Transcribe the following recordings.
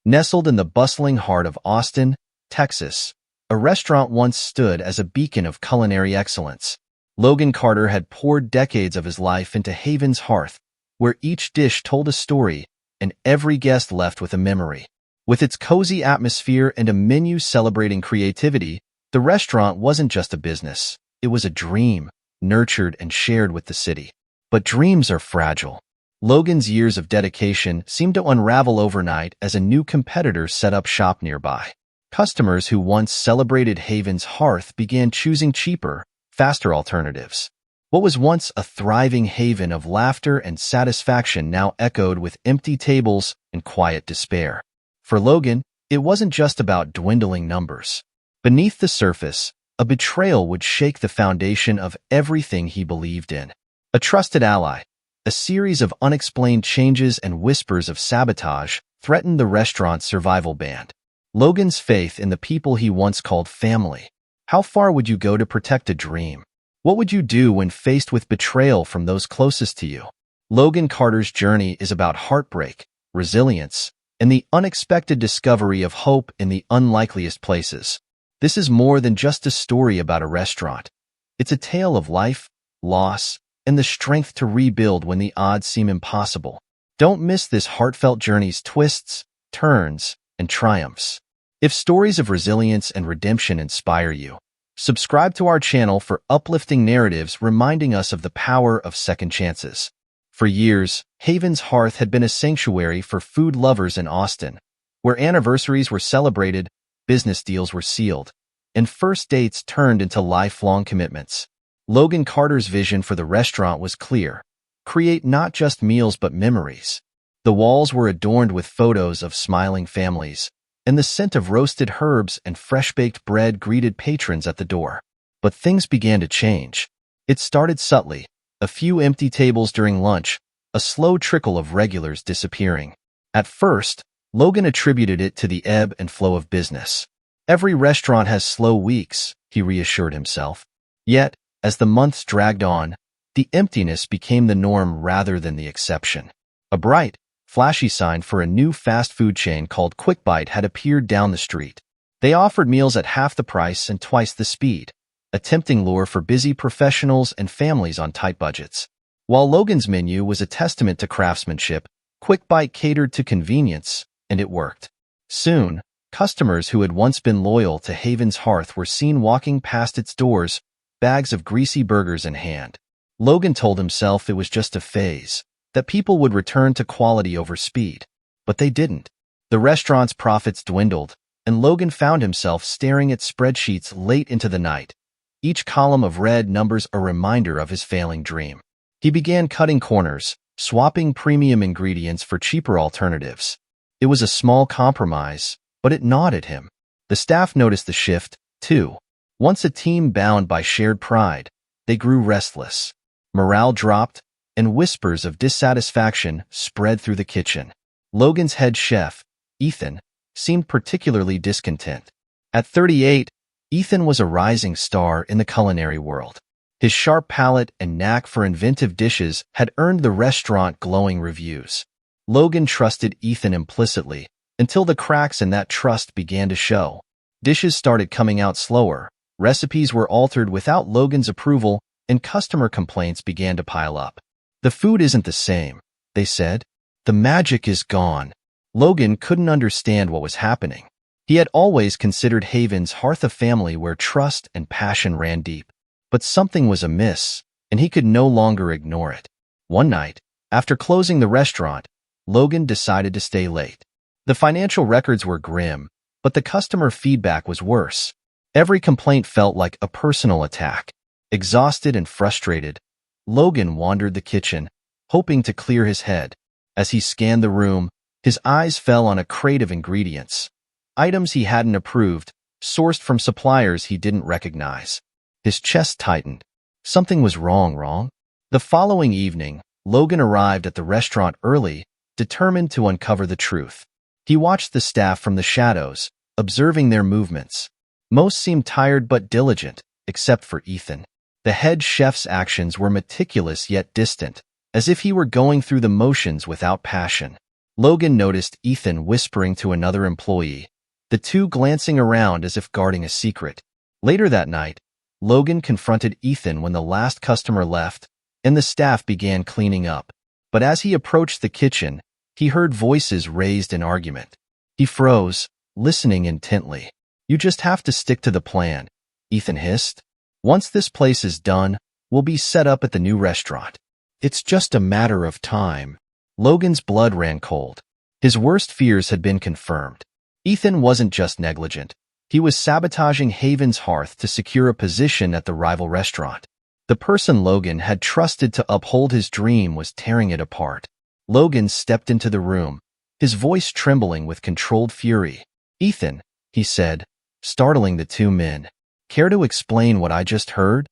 Nestled in the bustling heart of Austin, Texas, a restaurant once stood as a beacon of culinary excellence. Logan Carter had poured decades of his life into Haven's Hearth, where each dish told a story and every guest left with a memory. With its cozy atmosphere and a menu celebrating creativity, the restaurant wasn't just a business. It was a dream, nurtured and shared with the city. But dreams are fragile. Logan's years of dedication seemed to unravel overnight as a new competitor set up shop nearby. Customers who once celebrated Haven's Hearth began choosing cheaper, faster alternatives. What was once a thriving haven of laughter and satisfaction now echoed with empty tables and quiet despair. For Logan, it wasn't just about dwindling numbers. Beneath the surface, a betrayal would shake the foundation of everything he believed in. A trusted ally, a series of unexplained changes and whispers of sabotage threatened the restaurant's survival band. Logan's faith in the people he once called family. How far would you go to protect a dream? What would you do when faced with betrayal from those closest to you? Logan Carter's journey is about heartbreak, resilience, and the unexpected discovery of hope in the unlikeliest places. This is more than just a story about a restaurant. It's a tale of life, loss, and the strength to rebuild when the odds seem impossible. Don't miss this heartfelt journey's twists, turns, and triumphs. If stories of resilience and redemption inspire you, subscribe to our channel for uplifting narratives reminding us of the power of second chances. For years, Haven's Hearth had been a sanctuary for food lovers in Austin, where anniversaries were celebrated, business deals were sealed, and first dates turned into lifelong commitments. Logan Carter's vision for the restaurant was clear: create not just meals but memories. The walls were adorned with photos of smiling families, and the scent of roasted herbs and fresh-baked bread greeted patrons at the door. But things began to change. It started subtly: a few empty tables during lunch, a slow trickle of regulars disappearing. At first, Logan attributed it to the ebb and flow of business. Every restaurant has slow weeks, he reassured himself. Yet, as the months dragged on, the emptiness became the norm rather than the exception. A bright, flashy sign for a new fast food chain called Quick Bite had appeared down the street. They offered meals at half the price and twice the speed, a tempting lure for busy professionals and families on tight budgets. While Logan's menu was a testament to craftsmanship, Quick Bite catered to convenience, and it worked. Soon, customers who had once been loyal to Haven's Hearth were seen walking past its doors, bags of greasy burgers in hand. Logan told himself it was just a phase, that people would return to quality over speed. But they didn't. The restaurant's profits dwindled, and Logan found himself staring at spreadsheets late into the night, each column of red numbers a reminder of his failing dream. He began cutting corners, swapping premium ingredients for cheaper alternatives. It was a small compromise, but it gnawed at him. The staff noticed the shift, too. Once a team bound by shared pride, they grew restless. Morale dropped, and whispers of dissatisfaction spread through the kitchen. Logan's head chef, Ethan, seemed particularly discontent. At 38, Ethan was a rising star in the culinary world. His sharp palate and knack for inventive dishes had earned the restaurant glowing reviews. Logan trusted Ethan implicitly, until the cracks in that trust began to show. Dishes started coming out slower, recipes were altered without Logan's approval, and customer complaints began to pile up. The food isn't the same, they said. The magic is gone. Logan couldn't understand what was happening. He had always considered Haven's Hearth a family where trust and passion ran deep. But something was amiss, and he could no longer ignore it. One night, after closing the restaurant, Logan decided to stay late. The financial records were grim, but the customer feedback was worse. Every complaint felt like a personal attack. Exhausted and frustrated, Logan wandered the kitchen, hoping to clear his head. As he scanned the room, his eyes fell on a crate of ingredients. Items he hadn't approved, sourced from suppliers he didn't recognize. His chest tightened. Something was wrong. The following evening, Logan arrived at the restaurant early, determined to uncover the truth. He watched the staff from the shadows, observing their movements. Most seemed tired but diligent, except for Ethan. The head chef's actions were meticulous yet distant, as if he were going through the motions without passion. Logan noticed Ethan whispering to another employee, the two glancing around as if guarding a secret. Later that night, Logan confronted Ethan when the last customer left, and the staff began cleaning up. But as he approached the kitchen, he heard voices raised in argument. He froze, listening intently. "You just have to stick to the plan," Ethan hissed. "Once this place is done, we'll be set up at the new restaurant. It's just a matter of time." Logan's blood ran cold. His worst fears had been confirmed. Ethan wasn't just negligent. He was sabotaging Haven's Hearth to secure a position at the rival restaurant. The person Logan had trusted to uphold his dream was tearing it apart. Logan stepped into the room, his voice trembling with controlled fury. "Ethan," he said, startling the two men. "Care to explain what I just heard?"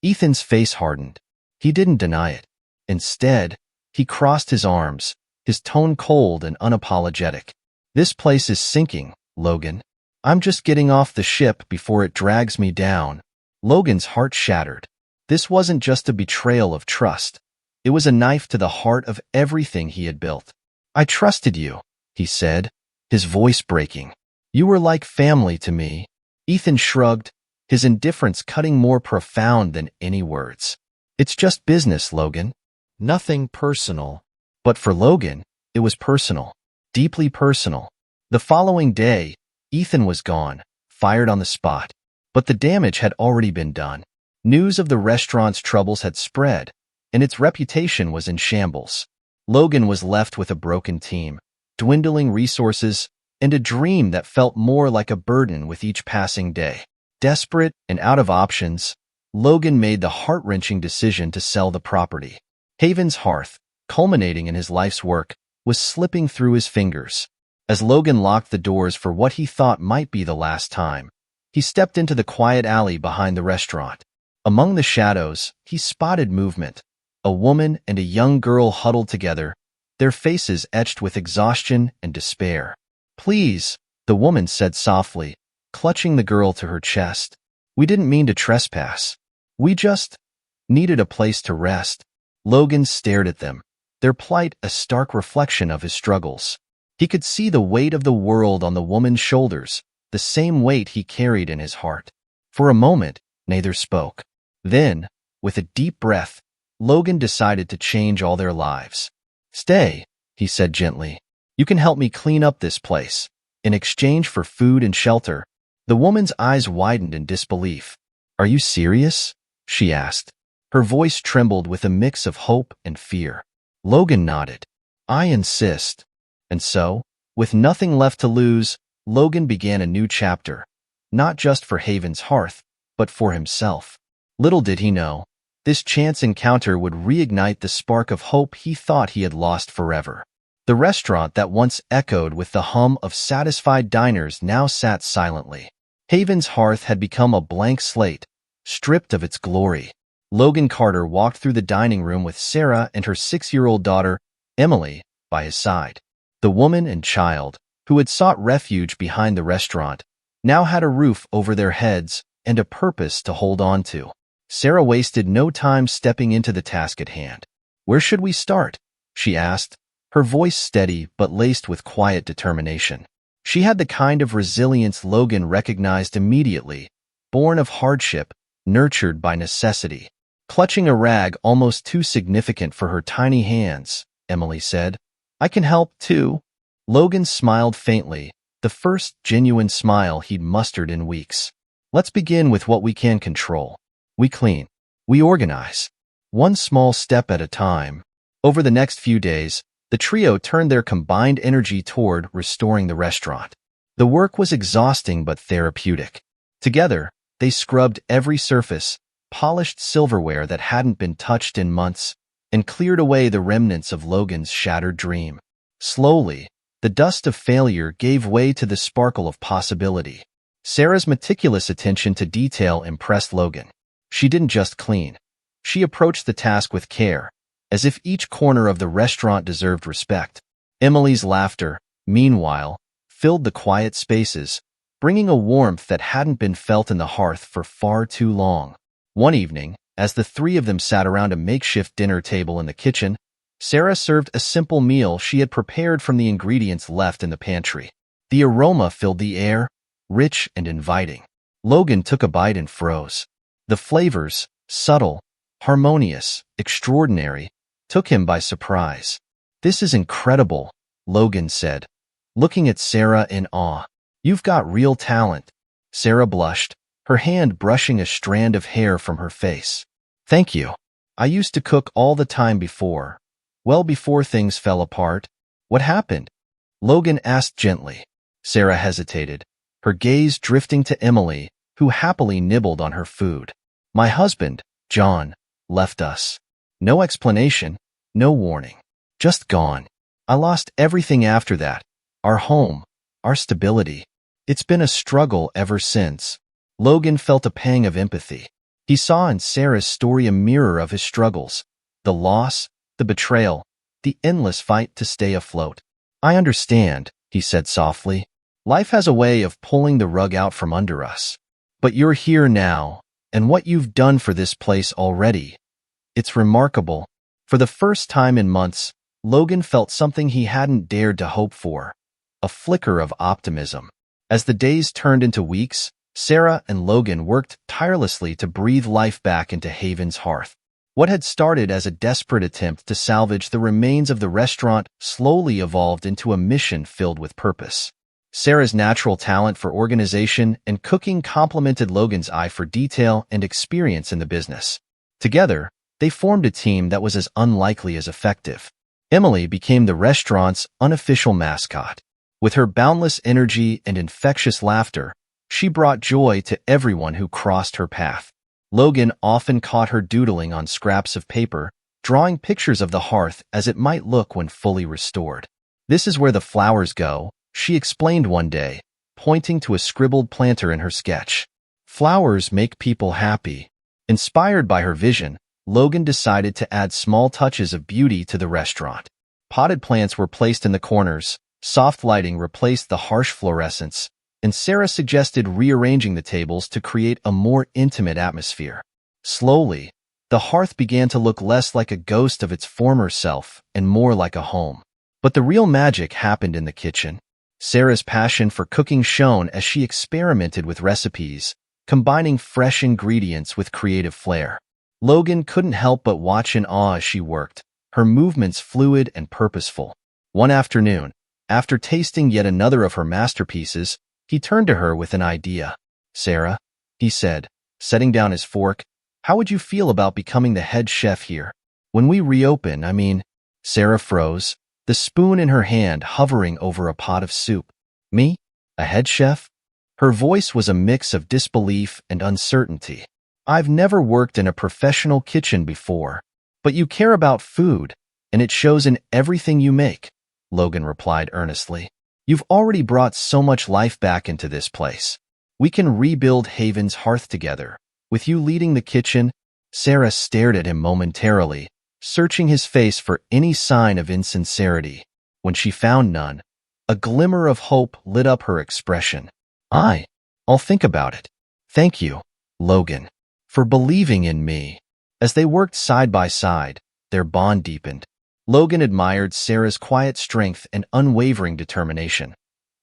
Ethan's face hardened. He didn't deny it. Instead, he crossed his arms, his tone cold and unapologetic. "This place is sinking, Logan. I'm just getting off the ship before it drags me down." Logan's heart shattered. This wasn't just a betrayal of trust. It was a knife to the heart of everything he had built. "I trusted you," he said, his voice breaking. "You were like family to me." Ethan shrugged, his indifference cutting more profound than any words. "It's just business, Logan. Nothing personal." But for Logan, it was personal, deeply personal. The following day, Ethan was gone, fired on the spot. But the damage had already been done. News of the restaurant's troubles had spread, and its reputation was in shambles. Logan was left with a broken team, dwindling resources, and a dream that felt more like a burden with each passing day. Desperate and out of options, Logan made the heart-wrenching decision to sell the property. Haven's Hearth, culminating in his life's work, was slipping through his fingers. As Logan locked the doors for what he thought might be the last time, he stepped into the quiet alley behind the restaurant. Among the shadows, he spotted movement. A woman and a young girl huddled together, their faces etched with exhaustion and despair. "Please," the woman said softly, clutching the girl to her chest. "We didn't mean to trespass. We just needed a place to rest." Logan stared at them, their plight a stark reflection of his struggles. He could see the weight of the world on the woman's shoulders, the same weight he carried in his heart. For a moment, neither spoke. Then, with a deep breath, Logan decided to change all their lives. "Stay," he said gently. "You can help me clean up this place. In exchange for food and shelter." The woman's eyes widened in disbelief. "Are you serious?" she asked. Her voice trembled with a mix of hope and fear. Logan nodded. "I insist." And so, with nothing left to lose, Logan began a new chapter, not just for Haven's Hearth, but for himself. Little did he know, this chance encounter would reignite the spark of hope he thought he had lost forever. The restaurant that once echoed with the hum of satisfied diners now sat silently. Haven's Hearth had become a blank slate, stripped of its glory. Logan Carter walked through the dining room with Sarah and her 6-year-old daughter, Emily, by his side. The woman and child, who had sought refuge behind the restaurant, now had a roof over their heads and a purpose to hold on to. Sarah wasted no time stepping into the task at hand. "Where should we start?" she asked, her voice steady but laced with quiet determination. She had the kind of resilience Logan recognized immediately, born of hardship, nurtured by necessity. Clutching a rag almost too significant for her tiny hands, Emily said, "I can help, too." Logan smiled faintly, the first genuine smile he'd mustered in weeks. "Let's begin with what we can control. We clean. We organize. One small step at a time." Over the next few days, the trio turned their combined energy toward restoring the restaurant. The work was exhausting but therapeutic. Together, they scrubbed every surface, polished silverware that hadn't been touched in months, and cleared away the remnants of Logan's shattered dream. Slowly, the dust of failure gave way to the sparkle of possibility. Sarah's meticulous attention to detail impressed Logan. She didn't just clean. She approached the task with care, as if each corner of the restaurant deserved respect. Emily's laughter, meanwhile, filled the quiet spaces, bringing a warmth that hadn't been felt in the hearth for far too long. One evening, as the three of them sat around a makeshift dinner table in the kitchen, Sarah served a simple meal she had prepared from the ingredients left in the pantry. The aroma filled the air, rich and inviting. Logan took a bite and froze. The flavors, subtle, harmonious, extraordinary, took him by surprise. "This is incredible," Logan said, looking at Sarah in awe. "You've got real talent." Sarah blushed, her hand brushing a strand of hair from her face. "Thank you. I used to cook all the time before. Well, before things fell apart." "What happened?" Logan asked gently. Sarah hesitated, her gaze drifting to Emily, who happily nibbled on her food. "My husband, John, left us. No explanation, no warning. Just gone. I lost everything after that. Our home, our stability. It's been a struggle ever since." Logan felt a pang of empathy. He saw in Sarah's story a mirror of his struggles. The loss, the betrayal, the endless fight to stay afloat. "I understand," he said softly. "Life has a way of pulling the rug out from under us. But you're here now, and what you've done for this place already. It's remarkable." For the first time in months, Logan felt something he hadn't dared to hope for, a flicker of optimism. As the days turned into weeks, Sarah and Logan worked tirelessly to breathe life back into Haven's Hearth. What had started as a desperate attempt to salvage the remains of the restaurant slowly evolved into a mission filled with purpose. Sarah's natural talent for organization and cooking complemented Logan's eye for detail and experience in the business. Together, they formed a team that was as unlikely as effective. Emily became the restaurant's unofficial mascot. With her boundless energy and infectious laughter, she brought joy to everyone who crossed her path. Logan often caught her doodling on scraps of paper, drawing pictures of the hearth as it might look when fully restored. "This is where the flowers go," she explained one day, pointing to a scribbled planter in her sketch. "Flowers make people happy." Inspired by her vision, Logan decided to add small touches of beauty to the restaurant. Potted plants were placed in the corners, soft lighting replaced the harsh fluorescence, and Sarah suggested rearranging the tables to create a more intimate atmosphere. Slowly, the hearth began to look less like a ghost of its former self and more like a home. But the real magic happened in the kitchen. Sarah's passion for cooking shone as she experimented with recipes, combining fresh ingredients with creative flair. Logan couldn't help but watch in awe as she worked, her movements fluid and purposeful. One afternoon, after tasting yet another of her masterpieces, he turned to her with an idea. "Sarah," he said, setting down his fork, "how would you feel about becoming the head chef here? When we reopen, I mean." Sarah froze, the spoon in her hand hovering over a pot of soup. "Me? A head chef?" Her voice was a mix of disbelief and uncertainty. "I've never worked in a professional kitchen before. But you care about food, and it shows in everything you make," Logan replied earnestly. "You've already brought so much life back into this place. We can rebuild Haven's Hearth together. With you leading the kitchen." Sarah stared at him momentarily, searching his face for any sign of insincerity. When she found none, a glimmer of hope lit up her expression. "I'll think about it. Thank you, Logan, for believing in me." As they worked side by side, their bond deepened. Logan admired Sarah's quiet strength and unwavering determination,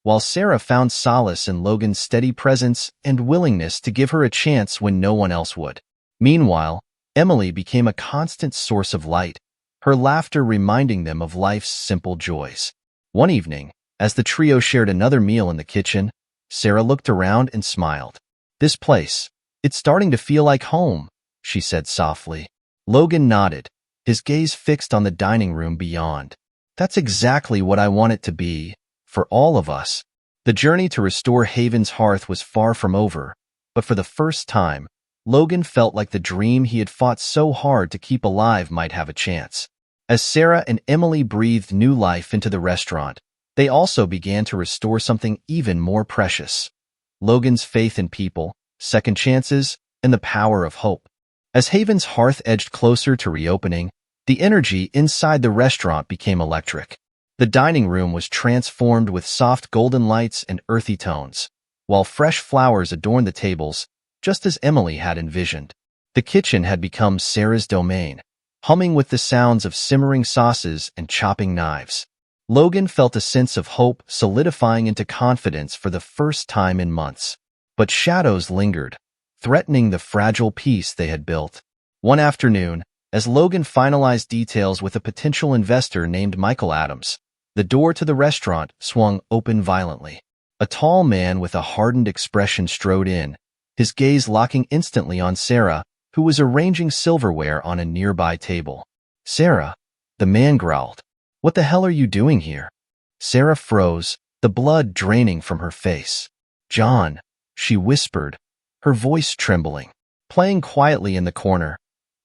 while Sarah found solace in Logan's steady presence and willingness to give her a chance when no one else would. Meanwhile, Emily became a constant source of light, her laughter reminding them of life's simple joys. One evening, as the trio shared another meal in the kitchen, Sarah looked around and smiled. "This place, it's starting to feel like home," she said softly. Logan nodded, his gaze fixed on the dining room beyond. "That's exactly what I want it to be, for all of us." The journey to restore Haven's Hearth was far from over, but for the first time, Logan felt like the dream he had fought so hard to keep alive might have a chance. As Sarah and Emily breathed new life into the restaurant, they also began to restore something even more precious: Logan's faith in people, second chances, and the power of hope. As Haven's Hearth edged closer to reopening, the energy inside the restaurant became electric. The dining room was transformed with soft golden lights and earthy tones, while fresh flowers adorned the tables, just as Emily had envisioned. The kitchen had become Sarah's domain, humming with the sounds of simmering sauces and chopping knives. Logan felt a sense of hope solidifying into confidence for the first time in months. But shadows lingered, threatening the fragile peace they had built. One afternoon, as Logan finalized details with a potential investor named Michael Adams, the door to the restaurant swung open violently. A tall man with a hardened expression strode in, his gaze locking instantly on Sarah, who was arranging silverware on a nearby table. "Sarah," the man growled. "What the hell are you doing here?" Sarah froze, the blood draining from her face. "John," she whispered, her voice trembling. Playing quietly in the corner,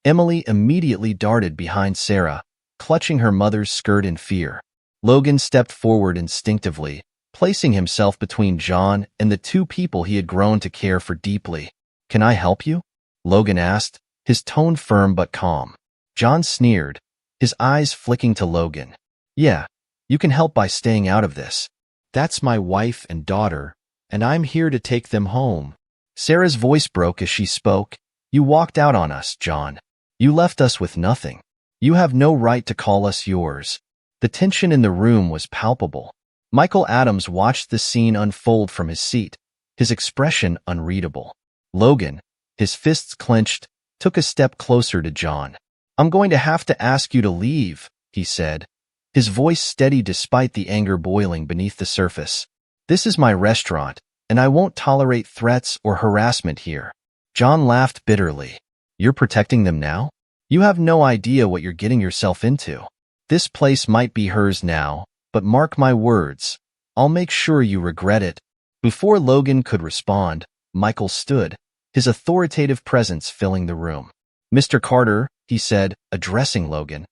Emily immediately darted behind Sarah, clutching her mother's skirt in fear. Logan stepped forward instinctively, placing himself between John and the two people he had grown to care for deeply. "Can I help you?" Logan asked, his tone firm but calm. John sneered, his eyes flicking to Logan. "Yeah, you can help by staying out of this. That's my wife and daughter, and I'm here to take them home." Sarah's voice broke as she spoke. "You walked out on us, John. You left us with nothing. You have no right to call us yours." The tension in the room was palpable. Michael Adams watched the scene unfold from his seat, his expression unreadable. Logan, his fists clenched, took a step closer to John. "I'm going to have to ask you to leave," he said, his voice steady despite the anger boiling beneath the surface. "This is my restaurant, and I won't tolerate threats or harassment here." John laughed bitterly. "You're protecting them now? You have no idea what you're getting yourself into. This place might be hers now, but mark my words, I'll make sure you regret it." Before Logan could respond, Michael stood, his authoritative presence filling the room. "Mr. Carter," he said, addressing Logan,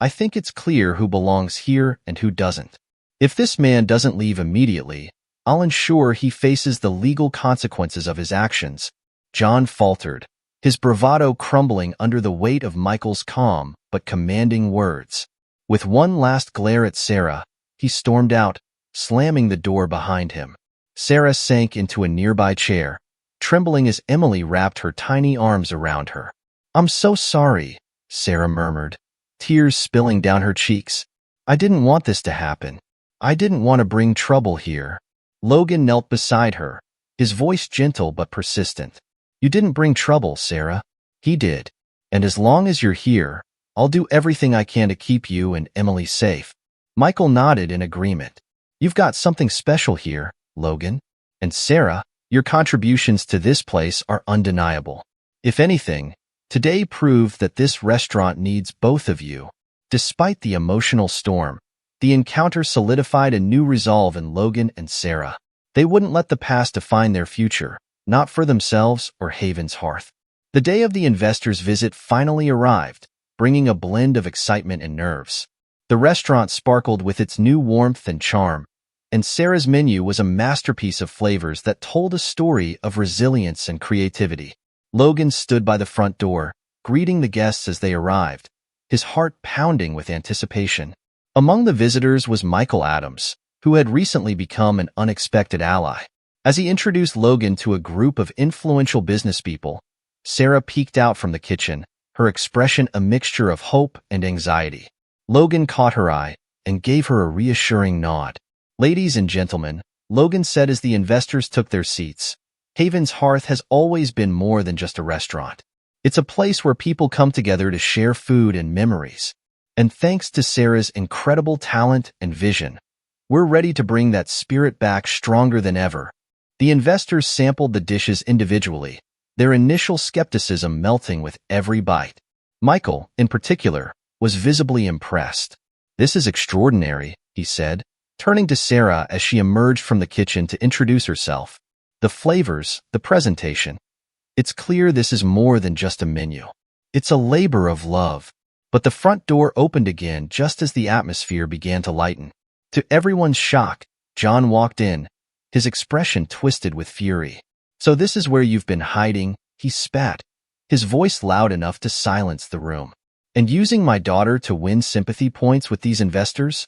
"I think it's clear who belongs here and who doesn't. If this man doesn't leave immediately, I'll ensure he faces the legal consequences of his actions." John faltered, his bravado crumbling under the weight of Michael's calm but commanding words. With one last glare at Sarah, he stormed out, slamming the door behind him. Sarah sank into a nearby chair, trembling as Emily wrapped her tiny arms around her. "I'm so sorry," Sarah murmured, tears spilling down her cheeks. "I didn't want this to happen. I didn't want to bring trouble here." Logan knelt beside her, his voice gentle but persistent. "You didn't bring trouble, Sarah. He did. And as long as you're here, I'll do everything I can to keep you and Emily safe." Michael nodded in agreement. "You've got something special here, Logan. And Sarah, your contributions to this place are undeniable. If anything, today proved that this restaurant needs both of you." Despite the emotional storm, the encounter solidified a new resolve in Logan and Sarah. They wouldn't let the past define their future, not for themselves or Haven's Hearth. The day of the investor's visit finally arrived, bringing a blend of excitement and nerves. The restaurant sparkled with its new warmth and charm, and Sarah's menu was a masterpiece of flavors that told a story of resilience and creativity. Logan stood by the front door, greeting the guests as they arrived, his heart pounding with anticipation. Among the visitors was Michael Adams, who had recently become an unexpected ally. As he introduced Logan to a group of influential businesspeople, Sarah peeked out from the kitchen, her expression a mixture of hope and anxiety. Logan caught her eye and gave her a reassuring nod. "Ladies and gentlemen," Logan said as the investors took their seats, "Haven's Hearth has always been more than just a restaurant. It's a place where people come together to share food and memories. And thanks to Sarah's incredible talent and vision, we're ready to bring that spirit back stronger than ever." The investors sampled the dishes individually, their initial skepticism melting with every bite. Michael, in particular, was visibly impressed. "This is extraordinary," he said, turning to Sarah as she emerged from the kitchen to introduce herself. "The flavors, the presentation. It's clear this is more than just a menu. It's a labor of love." But the front door opened again just as the atmosphere began to lighten. To everyone's shock, John walked in, his expression twisted with fury. "So this is where you've been hiding," he spat, his voice loud enough to silence the room. "And using my daughter to win sympathy points with these investors?"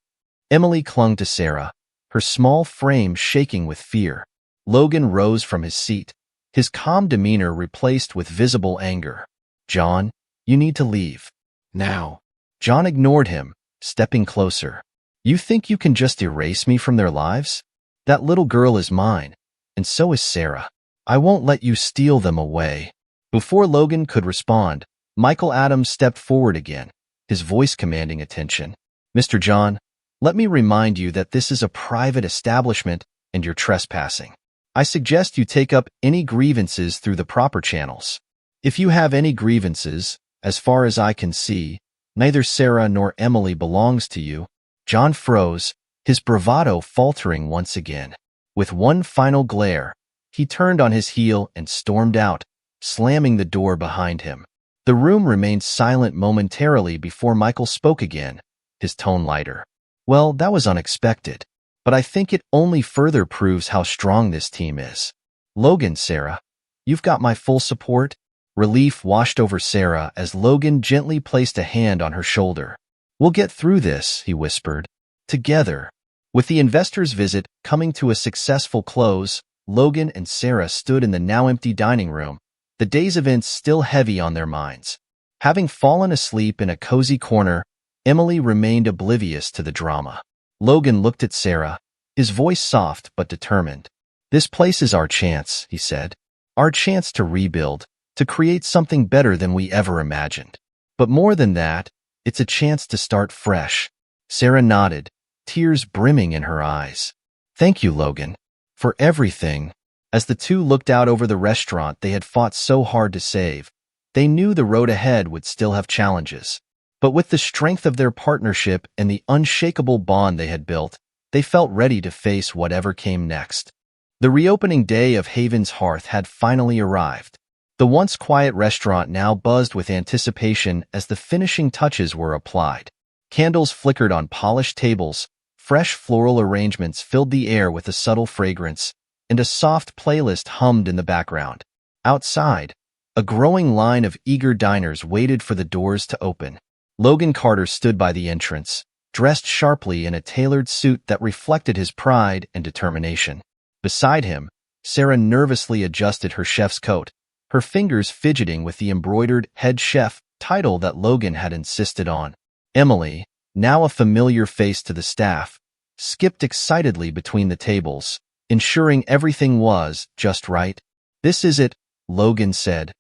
Emily clung to Sarah, her small frame shaking with fear. Logan rose from his seat, his calm demeanor replaced with visible anger. "John, you need to leave." now. John ignored him, stepping closer. You think you can just erase me from their lives? That little girl is mine, and so is Sarah. I won't let you steal them away. Before Logan could respond, Michael Adams stepped forward again, his voice commanding attention. Mr. John, let me remind you that this is a private establishment and you're trespassing. I suggest you take up any grievances through the proper channels. If you have any grievances, as far as I can see, neither Sarah nor Emily belongs to you. John froze, his bravado faltering once again. With one final glare, he turned on his heel and stormed out, slamming the door behind him. The room remained silent momentarily before Michael spoke again, his tone lighter. Well, that was unexpected, but I think it only further proves how strong this team is. Logan, Sarah, you've got my full support. Relief washed over Sarah as Logan gently placed a hand on her shoulder. We'll get through this, he whispered. Together. With the investor's visit coming to a successful close, Logan and Sarah stood in the now empty dining room, the day's events still heavy on their minds. Having fallen asleep in a cozy corner, Emily remained oblivious to the drama. Logan looked at Sarah, his voice soft but determined. This place is our chance, he said. Our chance to rebuild, to create something better than we ever imagined. But more than that, it's a chance to start fresh. Sarah nodded, tears brimming in her eyes. Thank you, Logan, for everything. As the two looked out over the restaurant they had fought so hard to save, they knew the road ahead would still have challenges. But with the strength of their partnership and the unshakable bond they had built, they felt ready to face whatever came next. The reopening day of Haven's Hearth had finally arrived. The once quiet restaurant now buzzed with anticipation as the finishing touches were applied. Candles flickered on polished tables, fresh floral arrangements filled the air with a subtle fragrance, and a soft playlist hummed in the background. Outside, a growing line of eager diners waited for the doors to open. Logan Carter stood by the entrance, dressed sharply in a tailored suit that reflected his pride and determination. Beside him, Sarah nervously adjusted her chef's coat, her fingers fidgeting with the embroidered head chef title that Logan had insisted on. Emily, now a familiar face to the staff, skipped excitedly between the tables, ensuring everything was just right. This is it, Logan said,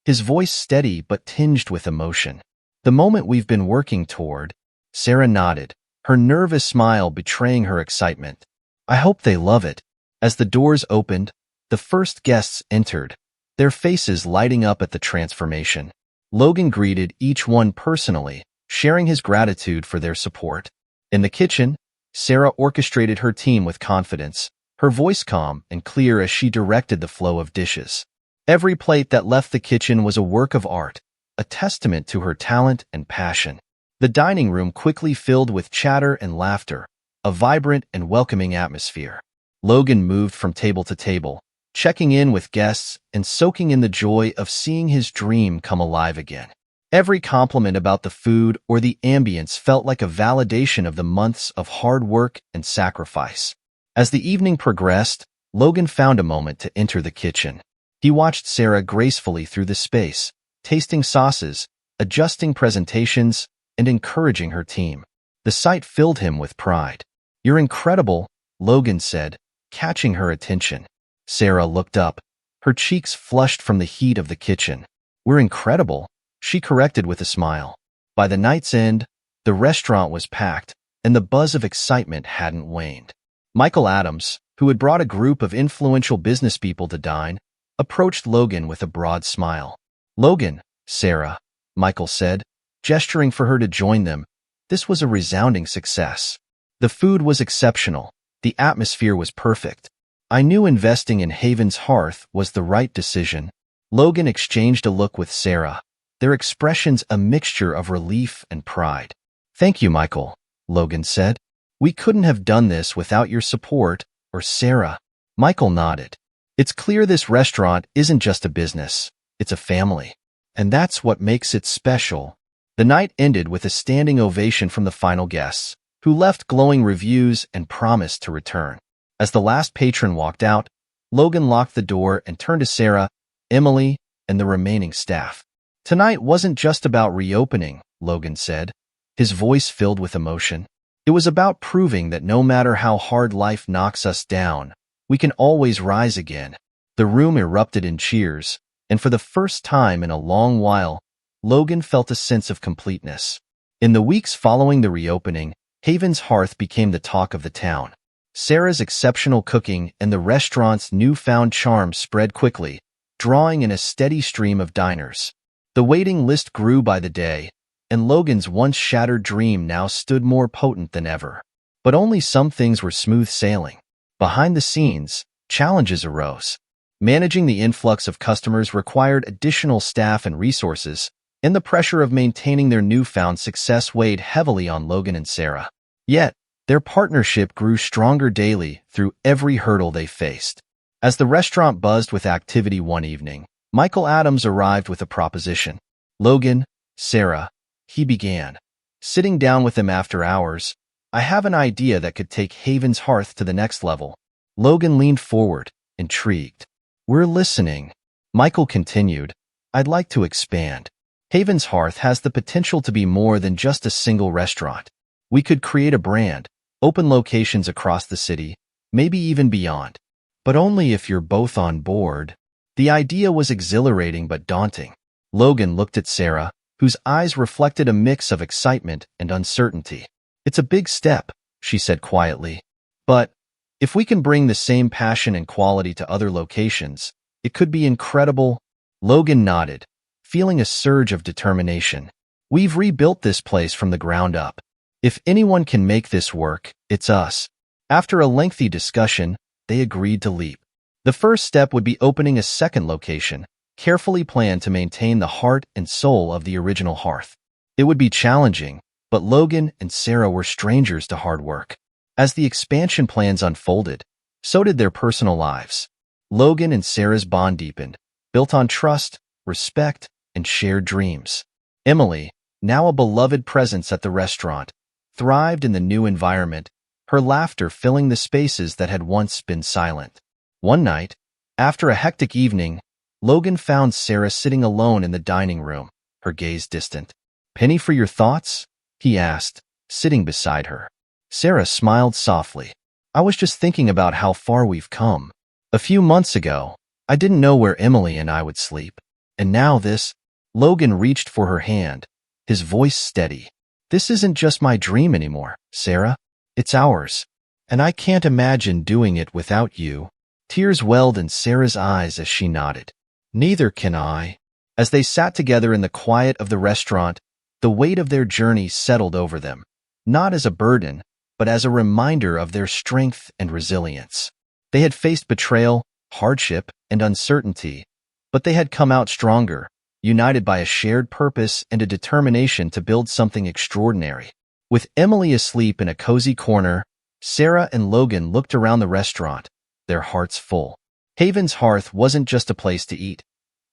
his voice steady but tinged with emotion. The moment we've been working toward. Sarah nodded, her nervous smile betraying her excitement. I hope they love it. As the doors opened, the first guests entered, their faces lighting up at the transformation. Logan greeted each one personally, sharing his gratitude for their support. In the kitchen, Sarah orchestrated her team with confidence, her voice calm and clear as she directed the flow of dishes. Every plate that left the kitchen was a work of art, a testament to her talent and passion. The dining room quickly filled with chatter and laughter, a vibrant and welcoming atmosphere. Logan moved from table to table, checking in with guests and soaking in the joy of seeing his dream come alive again. Every compliment about the food or the ambience felt like a validation of the months of hard work and sacrifice. As the evening progressed, Logan found a moment to enter the kitchen. He watched Sarah gracefully through the space, tasting sauces, adjusting presentations, and encouraging her team. The sight filled him with pride. You're incredible, Logan said, catching her attention. Sarah looked up, her cheeks flushed from the heat of the kitchen. We're incredible, she corrected with a smile. By the night's end, the restaurant was packed, and the buzz of excitement hadn't waned. Michael Adams, who had brought a group of influential business people to dine, approached Logan with a broad smile. Logan, Sarah, Michael said, gesturing for her to join them. This was a resounding success. The food was exceptional. The atmosphere was perfect. I knew investing in Haven's Hearth was the right decision. Logan exchanged a look with Sarah, their expressions a mixture of relief and pride. Thank you, Michael, Logan said. We couldn't have done this without your support, or Sarah. Michael nodded. It's clear this restaurant isn't just a business, it's a family. And that's what makes it special. The night ended with a standing ovation from the final guests, who left glowing reviews and promised to return. As the last patron walked out, Logan locked the door and turned to Sarah, Emily, and the remaining staff. Tonight wasn't just about reopening, Logan said, his voice filled with emotion. It was about proving that no matter how hard life knocks us down, we can always rise again. The room erupted in cheers, and for the first time in a long while, Logan felt a sense of completeness. In the weeks following the reopening, Haven's Hearth became the talk of the town. Sarah's exceptional cooking and the restaurant's newfound charm spread quickly, drawing in a steady stream of diners. The waiting list grew by the day, and Logan's once shattered dream now stood more potent than ever. But only some things were smooth sailing. Behind the scenes, challenges arose. Managing the influx of customers required additional staff and resources, and the pressure of maintaining their newfound success weighed heavily on Logan and Sarah. Yet, their partnership grew stronger daily through every hurdle they faced. As the restaurant buzzed with activity one evening, Michael Adams arrived with a proposition. "Logan, Sarah," he began, sitting down with them after hours, "I have an idea that could take Haven's Hearth to the next level." Logan leaned forward, intrigued. "We're listening," Michael continued. "I'd like to expand. Haven's Hearth has the potential to be more than just a single restaurant. We could create a brand, open locations across the city, maybe even beyond. But only if you're both on board." The idea was exhilarating but daunting. Logan looked at Sarah, whose eyes reflected a mix of excitement and uncertainty. "It's a big step," she said quietly. "But if we can bring the same passion and quality to other locations, it could be incredible." Logan nodded, feeling a surge of determination. "We've rebuilt this place from the ground up. If anyone can make this work, it's us." After a lengthy discussion, they agreed to leap. The first step would be opening a second location, carefully planned to maintain the heart and soul of the original Hearth. It would be challenging, but Logan and Sarah were strangers to hard work. As the expansion plans unfolded, so did their personal lives. Logan and Sarah's bond deepened, built on trust, respect, and shared dreams. Emily, now a beloved presence at the restaurant, thrived in the new environment, her laughter filling the spaces that had once been silent. One night, after a hectic evening, Logan found Sarah sitting alone in the dining room, her gaze distant. "Penny for your thoughts?" he asked, sitting beside her. Sarah smiled softly. "I was just thinking about how far we've come. A few months ago, I didn't know where Emily and I would sleep. And now this..." Logan reached for her hand, his voice steady. "This isn't just my dream anymore, Sarah. It's ours. And I can't imagine doing it without you." Tears welled in Sarah's eyes as she nodded. "Neither can I." As they sat together in the quiet of the restaurant, the weight of their journey settled over them, not as a burden, but as a reminder of their strength and resilience. They had faced betrayal, hardship, and uncertainty, but they had come out stronger, united by a shared purpose and a determination to build something extraordinary. With Emily asleep in a cozy corner, Sarah and Logan looked around the restaurant, their hearts full. Haven's Hearth wasn't just a place to eat.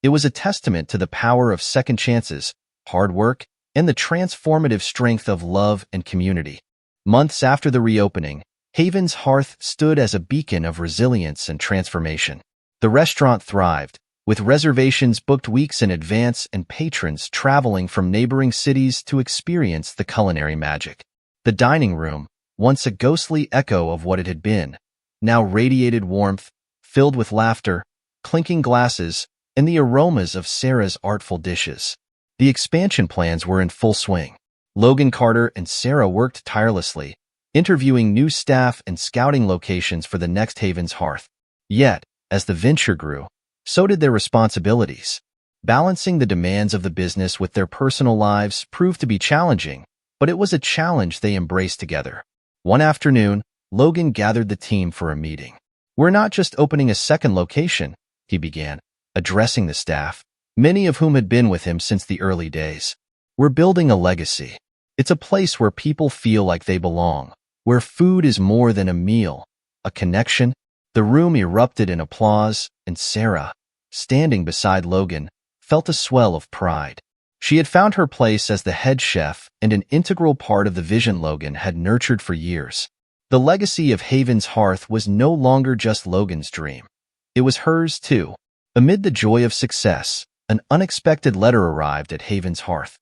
It was a testament to the power of second chances, hard work, and the transformative strength of love and community. Months after the reopening, Haven's Hearth stood as a beacon of resilience and transformation. The restaurant thrived, with reservations booked weeks in advance and patrons traveling from neighboring cities to experience the culinary magic. The dining room, once a ghostly echo of what it had been, now radiated warmth, filled with laughter, clinking glasses, and the aromas of Sarah's artful dishes. The expansion plans were in full swing. Logan Carter and Sarah worked tirelessly, interviewing new staff and scouting locations for the next Haven's Hearth. Yet, as the venture grew, so did their responsibilities. Balancing the demands of the business with their personal lives proved to be challenging, but it was a challenge they embraced together. One afternoon, Logan gathered the team for a meeting. "We're not just opening a second location," he began, addressing the staff, many of whom had been with him since the early days. "We're building a legacy. It's a place where people feel like they belong, where food is more than a meal, a connection." The room erupted in applause, and Sarah, standing beside Logan, felt a swell of pride. She had found her place as the head chef and an integral part of the vision Logan had nurtured for years. The legacy of Haven's Hearth was no longer just Logan's dream. It was hers, too. Amid the joy of success, an unexpected letter arrived at Haven's Hearth.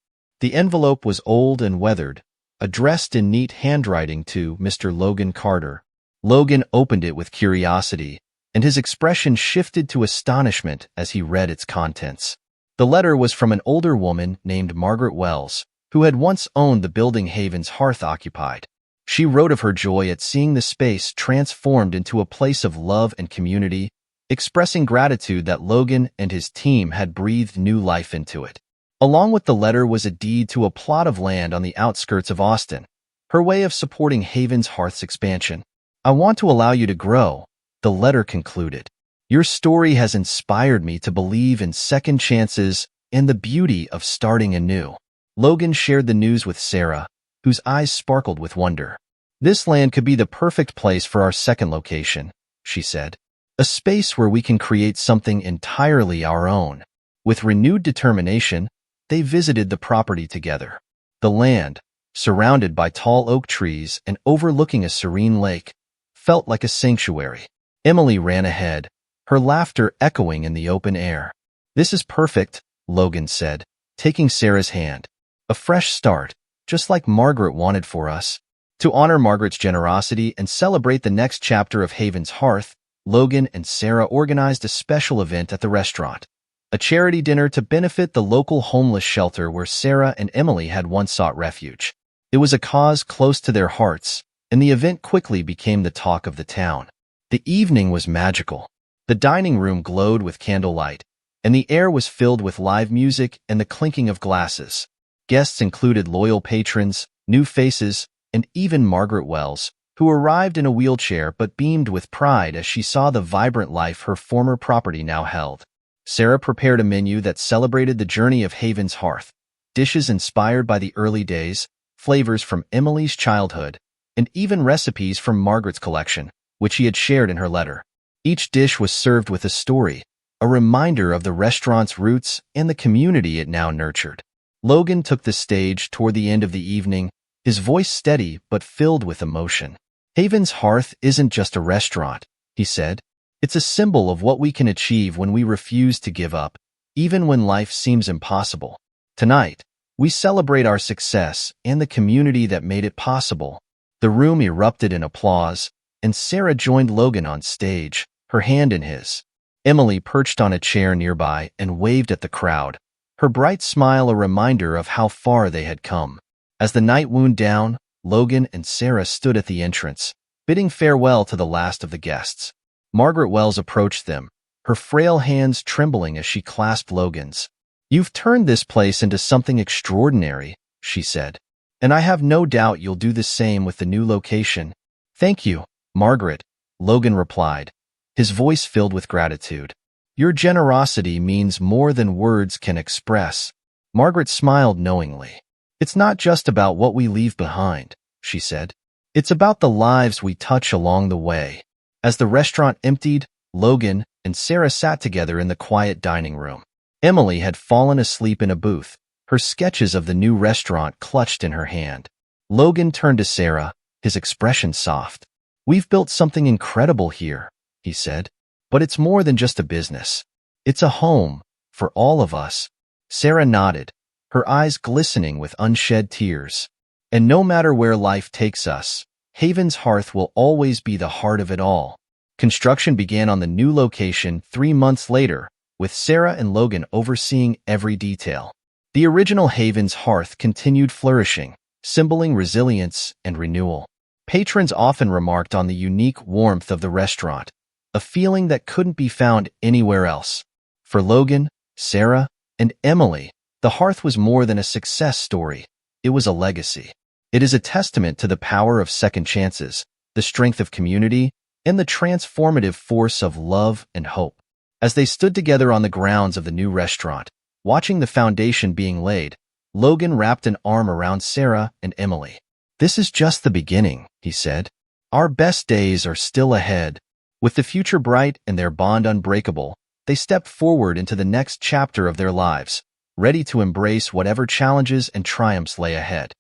The envelope was old and weathered, addressed in neat handwriting to Mr. Logan Carter. Logan opened it with curiosity, and his expression shifted to astonishment as he read its contents. The letter was from an older woman named Margaret Wells, who had once owned the building Haven's Hearth occupied. She wrote of her joy at seeing the space transformed into a place of love and community, expressing gratitude that Logan and his team had breathed new life into it. Along with the letter was a deed to a plot of land on the outskirts of Austin, her way of supporting Haven's Hearth's expansion. "I want to allow you to grow," the letter concluded. "Your story has inspired me to believe in second chances and the beauty of starting anew." Logan shared the news with Sarah, whose eyes sparkled with wonder. "This land could be the perfect place for our second location," she said. "A space where we can create something entirely our own." With renewed determination, they visited the property together. The land, surrounded by tall oak trees and overlooking a serene lake, felt like a sanctuary. Emily ran ahead, her laughter echoing in the open air. "This is perfect," Logan said, taking Sarah's hand. "A fresh start, just like Margaret wanted for us." To honor Margaret's generosity and celebrate the next chapter of Haven's Hearth, Logan and Sarah organized a special event at the restaurant, a charity dinner to benefit the local homeless shelter where Sarah and Emily had once sought refuge. It was a cause close to their hearts, and the event quickly became the talk of the town. The evening was magical. The dining room glowed with candlelight, and the air was filled with live music and the clinking of glasses. Guests included loyal patrons, new faces, and even Margaret Wells, who arrived in a wheelchair but beamed with pride as she saw the vibrant life her former property now held. Sarah prepared a menu that celebrated the journey of Haven's Hearth, dishes inspired by the early days, flavors from Emily's childhood, and even recipes from Margaret's collection, which she had shared in her letter. Each dish was served with a story, a reminder of the restaurant's roots and the community it now nurtured. Logan took the stage toward the end of the evening, his voice steady but filled with emotion. "Haven's Hearth isn't just a restaurant," he said. "It's a symbol of what we can achieve when we refuse to give up, even when life seems impossible. Tonight, we celebrate our success and the community that made it possible." The room erupted in applause, and Sarah joined Logan on stage, her hand in his. Emily perched on a chair nearby and waved at the crowd, her bright smile a reminder of how far they had come. As the night wound down, Logan and Sarah stood at the entrance, bidding farewell to the last of the guests. Margaret Wells approached them, her frail hands trembling as she clasped Logan's. "You've turned this place into something extraordinary," she said, "and I have no doubt you'll do the same with the new location." "Thank you, Margaret," Logan replied, his voice filled with gratitude. "Your generosity means more than words can express." Margaret smiled knowingly. "It's not just about what we leave behind," she said. "It's about the lives we touch along the way." As the restaurant emptied, Logan and Sarah sat together in the quiet dining room. Emily had fallen asleep in a booth, her sketches of the new restaurant clutched in her hand. Logan turned to Sarah, his expression soft. "We've built something incredible here," he said. "But it's more than just a business. It's a home, for all of us." Sarah nodded, her eyes glistening with unshed tears. "And no matter where life takes us, Haven's Hearth will always be the heart of it all." Construction began on the new location 3 months later, with Sarah and Logan overseeing every detail. The original Haven's Hearth continued flourishing, symboling resilience and renewal. Patrons often remarked on the unique warmth of the restaurant, a feeling that couldn't be found anywhere else. For Logan, Sarah, and Emily, the Hearth was more than a success story. It was a legacy. It is a testament to the power of second chances, the strength of community, and the transformative force of love and hope. As they stood together on the grounds of the new restaurant, watching the foundation being laid, Logan wrapped an arm around Sarah and Emily. "This is just the beginning," he said. "Our best days are still ahead." With the future bright and their bond unbreakable, they stepped forward into the next chapter of their lives, ready to embrace whatever challenges and triumphs lay ahead.